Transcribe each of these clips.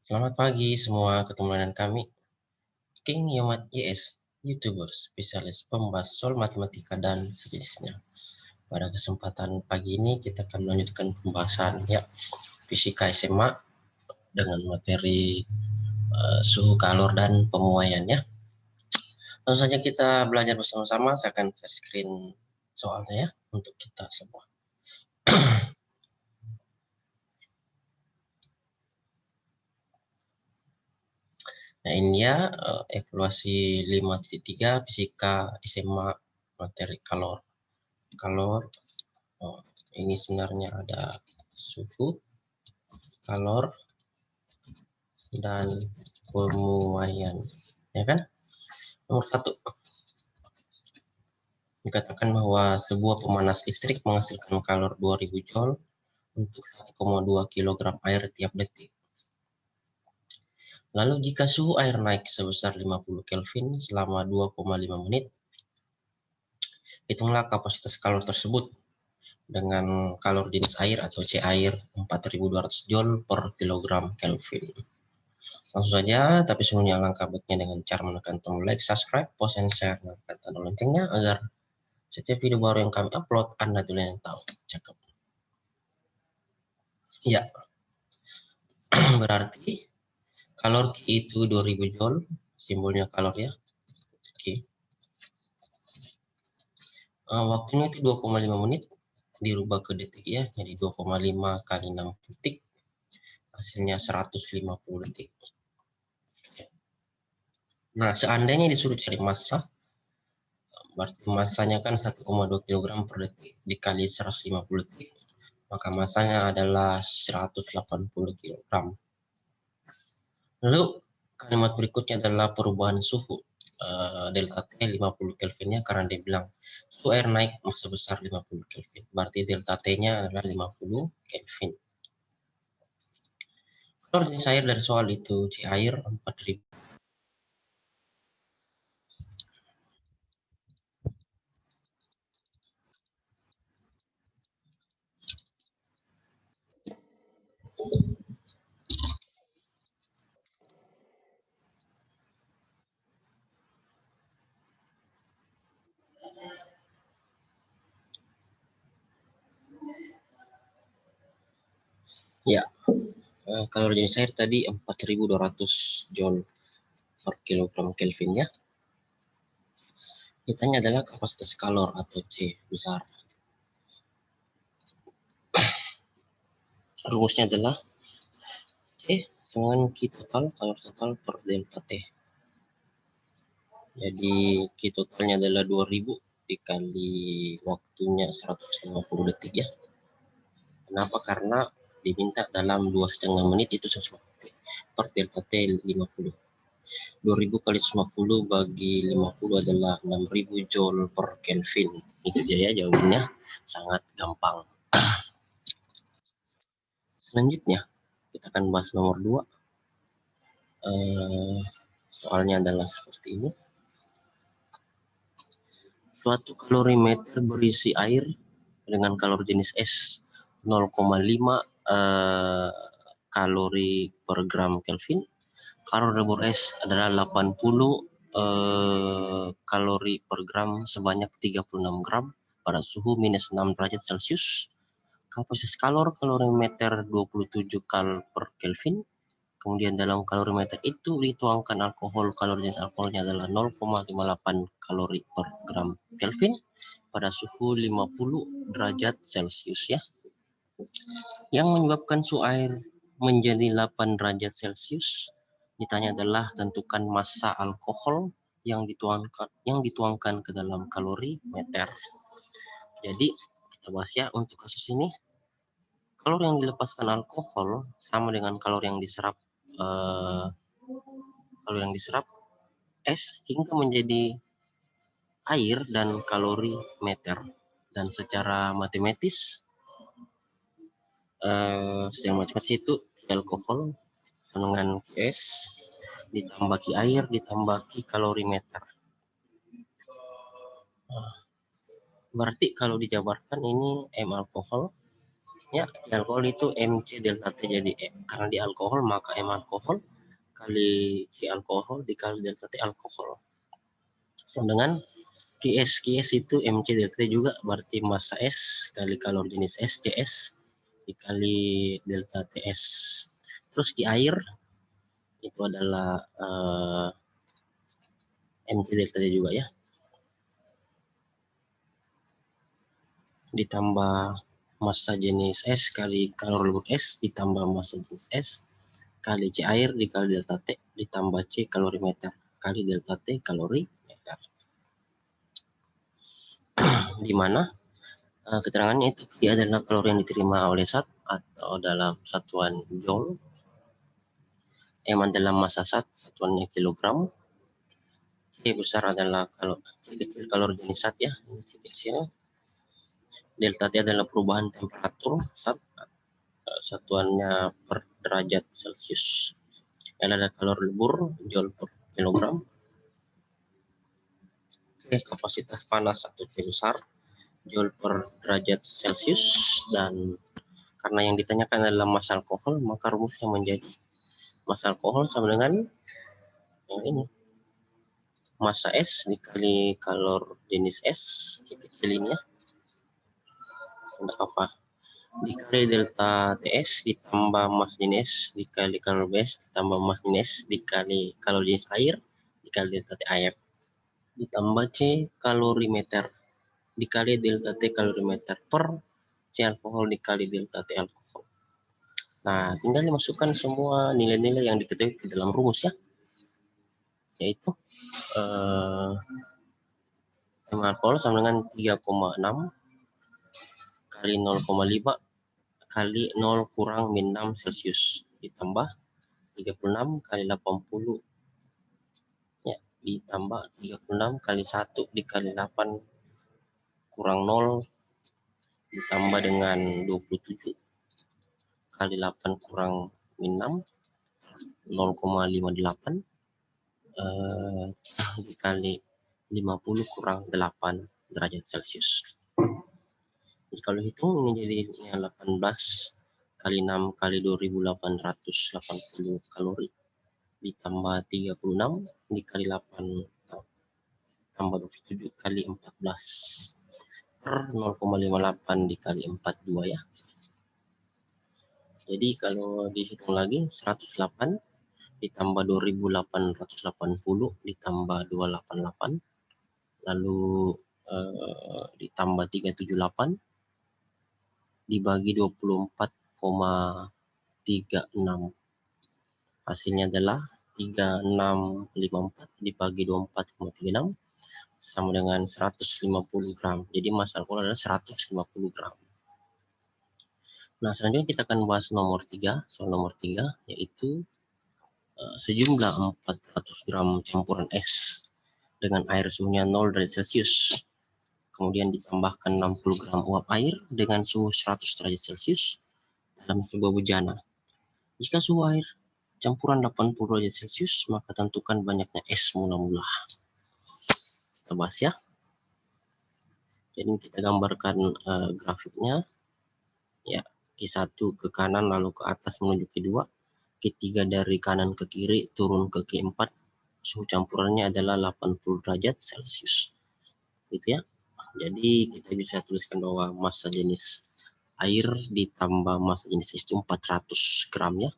Selamat pagi semua, ketemu dengan kami, King Yomat YS, YouTuber spesialis pembahas soal matematika dan sejenisnya. Pada kesempatan pagi ini kita akan melanjutkan pembahasan fisika SMA dengan materi suhu kalor dan pemuaian ya. Langsung saja kita belajar bersama-sama, saya akan share screen soalnya ya untuk kita semua. Nah ini ya evaluasi 5.3 fisika SMA materi kalor. Ini sebenarnya ada suhu, kalor, dan pemuaian, ya kan? Nomor 1, dikatakan bahwa sebuah pemanas listrik menghasilkan kalor 2000 Joule untuk 1,2 kg air tiap detik. Lalu jika suhu air naik sebesar 50 Kelvin selama 2,5 menit, hitunglah kapasitas kalor tersebut dengan kalor jenis air atau C air 4200 Joule per kilogram Kelvin. Langsung saja, tapi sebelumnya langkah baiknya dengan cara menekan tombol like, subscribe, post, and share, dan tanda loncengnya agar setiap video baru yang kami upload Anda dulu yang tahu. Cakep. Ya, berarti kalor Q itu 2000 Joule, simbolnya kalor ya. Oke. Waktunya itu 2,5 menit, dirubah ke detik ya, jadi 2,5 kali 6 detik, hasilnya 150 detik. Nah, seandainya disuruh cari massa, berarti massanya kan 1,2 kg per detik dikali 150 detik, maka massanya adalah 180 kg. Lalu kalimat berikutnya adalah perubahan suhu delta T 50 Kelvinnya, karena dia bilang suhu air naik sebesar 50 Kelvin, berarti delta T-nya adalah 50 Kelvin. Kalor jenis air dari soal itu C air 4000. Ya, kalor jenis air tadi 4200 Joule per kilogram Kelvin ya. Ditanya adalah kapasitas kalor atau C besar. Rumusnya adalah C dengan Q total, kalor total per delta T. Jadi Q totalnya adalah 2000 dikali waktunya 150 detik ya. Kenapa? Karena diminta dalam 2,5 menit itu 150 per delta T 50. 2000 kali 150 bagi 50 adalah 6000 Joule per Kelvin. Itu dia ya jawabannya, sangat gampang. Selanjutnya kita akan bahas nomor 2. Soalnya adalah seperti ini. Suatu kalorimeter berisi air dengan kalor jenis S 0,5 kalori per gram Kelvin. Kalor dapur S adalah 80 kalori per gram sebanyak 36 gram pada suhu minus 6 derajat Celcius. Kapasitas kalor kalorimeter 27 kal per Kelvin. Kemudian dalam kalorimeter itu dituangkan alkohol, kalori jenis alkoholnya adalah 0,58 kalori per gram Kelvin pada suhu 50 derajat Celcius ya. Yang menyebabkan suhu air menjadi 8 derajat Celcius, ditanya adalah tentukan massa alkohol yang dituangkan ke dalam kalorimeter. Jadi kita bahas ya untuk kasus ini, kalori yang dilepaskan alkohol sama dengan kalori yang diserap S hingga menjadi air dan kalorimeter. Dan secara matematis itu alkohol dengan S ditambah Q air ditambah Q kalorimeter. Berarti kalau dijabarkan ini M alkohol, Ya, di alkohol itu MC delta T jadi karena di alkohol maka M alkohol kali C alkohol dikali delta T alkohol. Sama dengan QS itu MC delta T juga berarti massa S kali kalori jenis S CS dikali delta TS. Terus di air itu adalah MC delta T juga ya. Ditambah massa jenis S kali kalori lebur S ditambah massa jenis S kali C air dikali delta T ditambah C kalorimeter kali delta T kalorimeter. Di mana keterangannya itu dia adalah kalori yang diterima oleh zat atau dalam satuan joule, M adalah massa zat satuannya kilogram, C besar adalah kalori jenis zat ya, C kecil. Delta T adalah perubahan temperatur zat satuannya per derajat Celcius. L adalah kalori lebur joule per kilogram. Kapasitas panas atau T besar joule per derajat Celcius, dan karena yang ditanyakan adalah massa alkohol maka rumusnya menjadi massa alkohol sama dengan ini massa S dikali kalori jenis S kecil ini ya, untuk apa dikali delta TS ditambah massa jenis dikali kalori S ditambah massa jenis dikali kalori jenis air dikali delta T air ditambah C kalorimeter dikali delta T kalorimeter per C alkohol dikali delta T alkohol. Nah, tinggal dimasukkan semua nilai-nilai yang diketahui ke dalam rumus ya, yaitu M alkohol sama dengan 3,6 kali 0,5 kali 0 kurang min 6 Celcius ditambah 36 kali 80 ya, ditambah 36 kali 1 dikali 8 kurang 0 ditambah dengan 27 kali 8 kurang min 6 0,58 dikali 50 kurang 8 derajat Celcius. Jadi kalau hitung ini jadi 18 kali 6 kali 2880 kalori ditambah 36 dikali 8 tambah 27 kali 14 per 0,58 dikali 42 ya. Jadi kalau dihitung lagi 108 ditambah 2880 ditambah 288 lalu ditambah 378 dibagi 24,36 hasilnya adalah 3654 dibagi 24,36 sama dengan 150 gram. Jadi massa alkohol adalah 150 gram. Nah, selanjutnya kita akan bahas nomor 3, soal nomor 3 yaitu sejumlah 400 gram campuran es dengan air suhunya 0 derajat Celcius. Kemudian ditambahkan 60 gram uap air dengan suhu 100 derajat Celcius dalam sebuah bejana. Jika suhu air campuran 80 derajat Celcius, maka tentukan banyaknya es mula-mula. Kita bahas ya. Jadi kita gambarkan grafiknya. Ya, Q1 ke kanan lalu ke atas menuju Q2. Q3 dari kanan ke kiri turun ke Q4. Suhu campurannya adalah 80 derajat Celcius. Gitu ya. Jadi kita bisa tuliskan bahwa massa jenis air ditambah massa jenis es itu 400 gram ya.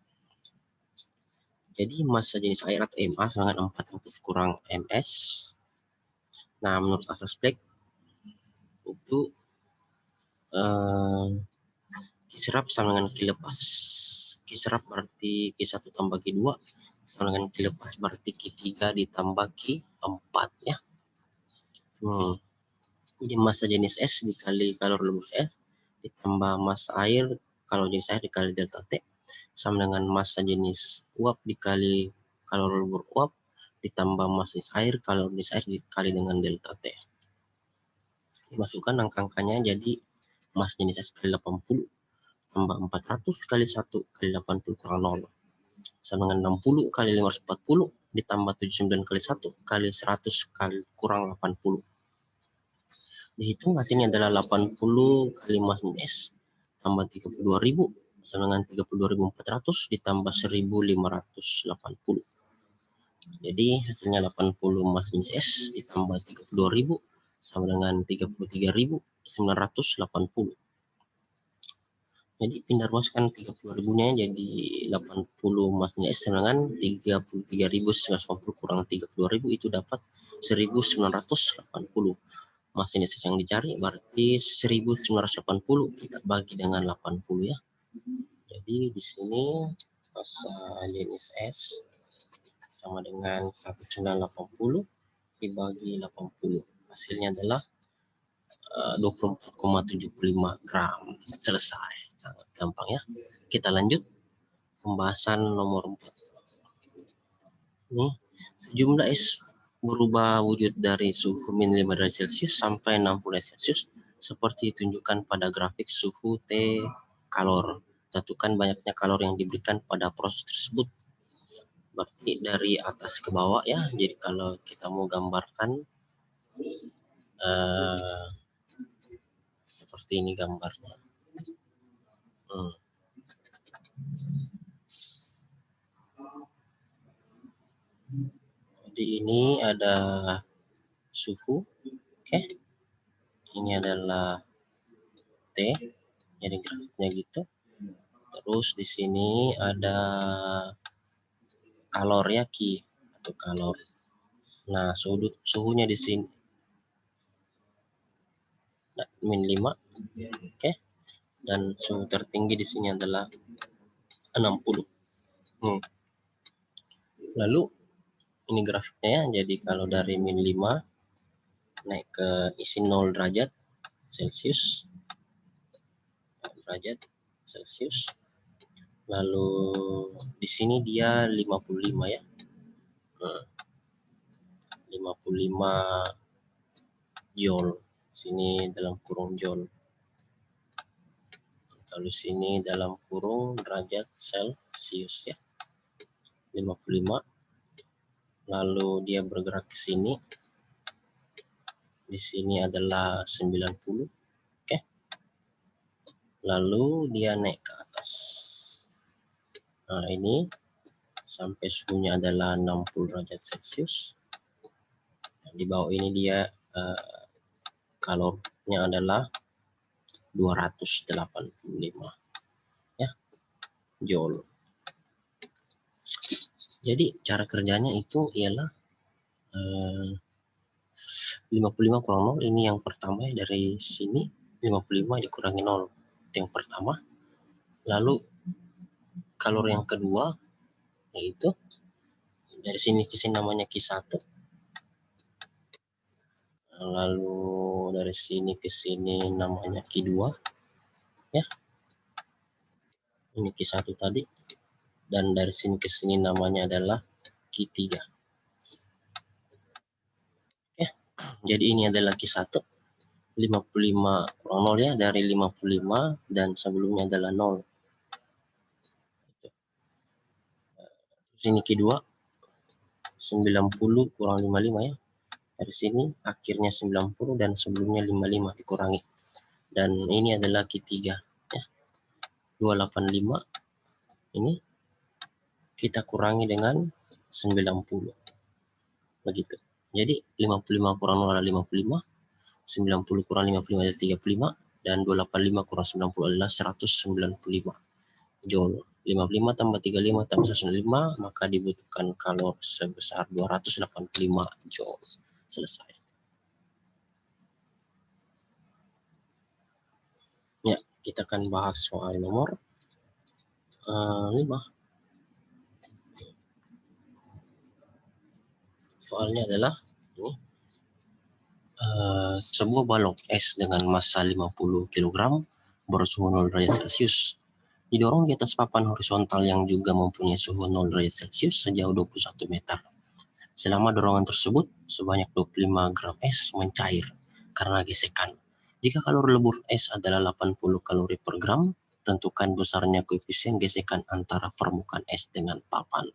Jadi massa jenis air atau MA sama dengan 400 kurang MS. Nah, menurut asas Black itu Q-serap sama dengan Q-lepas. Q-serap berarti Q1 tambah Q2 sama dengan Q-lepas berarti Q3 ditambah Q4 ya. Jadi massa jenis S dikali kalori lebur S ditambah massa air kalori jenis air dikali delta T sama dengan massa jenis uap dikali kalori lebur uap ditambah massa jenis air kalori jenis air dikali dengan delta T. Dimasukkan angka-angkanya jadi massa jenis S kali 80 tambah 400 kali 1 kali 80 kurang 0 sama dengan 60 kali 540 ditambah 79 kali 1 kali 100 kali kurang 80. Dihitung hasilnya adalah 80 kali massa jenis S tambah 32.000 sama dengan 32.400 ditambah 1.580. Jadi hasilnya 80 emas jenis S ditambah 32.000 sama dengan 33.980. Jadi pindah ruaskan 30.000-nya jadi 80 emasnya S sama dengan 33.980 kurang 32.000 itu dapat 1.980. Emas jenis S yang dicari berarti 1.980 kita bagi dengan 80 ya. Jadi di sini massa jenis S sama dengan 1980 dibagi 80. Hasilnya adalah 24,75 gram. Selesai. Sangat gampang ya. Kita lanjut pembahasan nomor 4. Ini jumlah es berubah wujud dari suhu min 5 derajat Celcius sampai 60 derajat Celcius seperti ditunjukkan pada grafik suhu T kalor. Tentukan banyaknya kalor yang diberikan pada proses tersebut. Berarti dari atas ke bawah ya. Jadi kalau kita mau gambarkan seperti ini gambarnya. Jadi ini ada suhu, oke. Ini adalah T, jadi grafiknya gitu. Terus di sini ada kalor ya, Ki atau kalor. Nah, suhunya di sini min 5, oke. Dan suhu tertinggi di sini adalah 60. Lalu ini grafiknya ya. Jadi kalau dari min 5 naik ke isi 0 derajat Celcius. Lalu di sini dia 55 ya. 55 joule. Sini dalam kurung joule. Kalau sini dalam kurung derajat Celcius ya. 55. Lalu dia bergerak ke sini. Di sini adalah 90. Oke. Lalu dia naik ke atas. Nah, ini sampai suhunya adalah 60 derajat Celcius. Di bawah ini dia kalornya adalah 285 ya joule. Jadi cara kerjanya itu ialah 55 kurang 0, ini yang pertama ya, dari sini 55 dikurangi 0, itu yang pertama. Lalu kalor yang kedua yaitu dari sini ke sini namanya Q1. Lalu dari sini ke sini namanya Q2 ya. Ini Q1 tadi. Dan dari sini ke sini namanya adalah Q3. Oke. Jadi ini adalah Q1. 55 kurang 0 ya, dari 55 dan sebelumnya adalah 0. Terus ini Q2 90 kurang 55 ya. Dari sini akhirnya 90 dan sebelumnya 55 dikurangi. Dan ini adalah Q3 ya. 285 ini kita kurangi dengan 90. Begitu. Jadi 55 kurang 0 adalah 55, 90 kurang 55 adalah 35, dan 285 kurang 90 adalah 195 joule. 55 tambah 35 tambah 195, maka dibutuhkan kalor sebesar 285 joule. Selesai. Ya, kita akan bahas soal nomor 5. Soalnya adalah ini. Sebuah balok es dengan massa 50 kg bersuhu 0 derajat Celcius didorong di atas papan horizontal yang juga mempunyai suhu 0 derajat Celcius sejauh 21 meter. Selama dorongan tersebut, sebanyak 25 gram es mencair karena gesekan. Jika kalori lebur es adalah 80 kalori per gram, tentukan besarnya koefisien gesekan antara permukaan es dengan papan.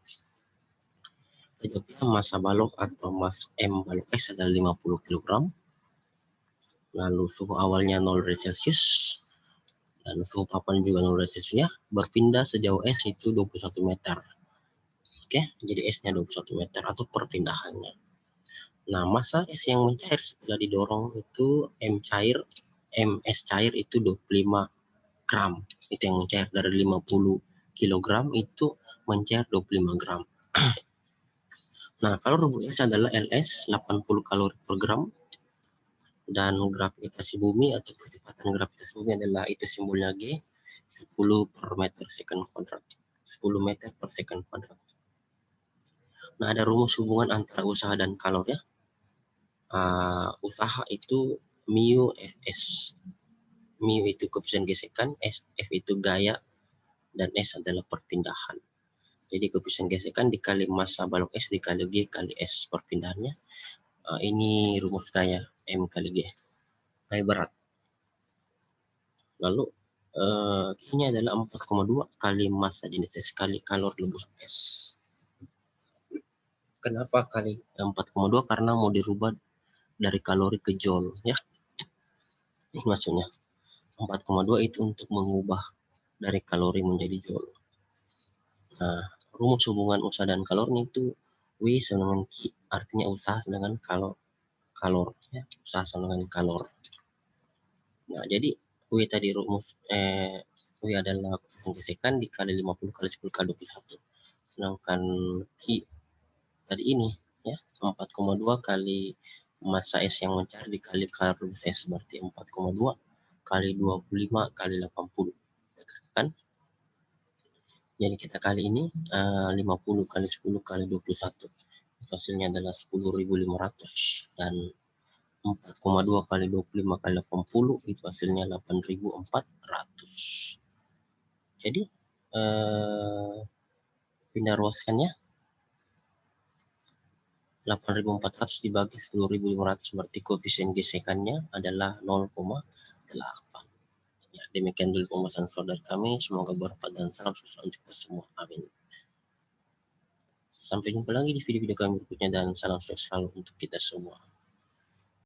Selanjutnya massa balok atau mass M balok es adalah 50 kg. Lalu suhu awalnya 0 derajat Celcius. Dan suhu papan juga 0 derajat Celcius ya, berpindah sejauh S itu 21 meter. Oke, jadi S-nya 21 meter atau perpindahannya. Nah, massa es yang mencair setelah didorong itu MS cair itu 25 gram. Itu yang mencair dari 50 kg itu mencair 25 gram. Nah, kalau rumus S adalah LS 80 kalori per gram, dan gravitasi bumi atau percepatan gravitasi bumi adalah itu simbolnya G, 10 per meter second kuadrat. 10 meter per second kuadrat. Nah, ada rumus hubungan antara usaha dan kalor ya. Usaha itu mu Fs. Mu itu koefisien gesekan, F itu gaya, dan S adalah perpindahan. Jadi koefisien gesekan dikali massa balok S dikali G kali S perpindahannya. Ini rumus gaya M kali G. Gaya berat. Lalu ini adalah 4,2 kali massa jenis S kali kalor lebus S. Kenapa kali 4,2? Karena mau dirubah dari kalori ke joule ya. Ini maksudnya 4,2 itu untuk mengubah dari kalori menjadi joule. Nah, rumus hubungan usaha dan kalornya itu W sama dengan Q, artinya usaha dengan kalor ya, usaha sama dengan kalor. Nah, jadi W tadi rumus W adalah penggesekan dikali 50 kali 10 kali 21. Sedangkan Q tadi ini ya 4,2 kali massa S yang mencair dikali kalor S, berarti 4,2 kali 25 kali 80 kan. Jadi kita kali ini 50 kali 10 kali 21, hasilnya adalah 10.500, dan 4,2 kali 25 kali 80 itu hasilnya 8.400. Jadi pindah ruaskannya 8.400 dibagi 10.500, berarti koefisien gesekannya adalah 0,8. Ya, demikian dulu pembahasan saudara kami. Semoga bermanfaat dan salam sukses untuk kita semua. Amin. Sampai jumpa lagi di video-video kami berikutnya dan salam sukses selalu untuk kita semua.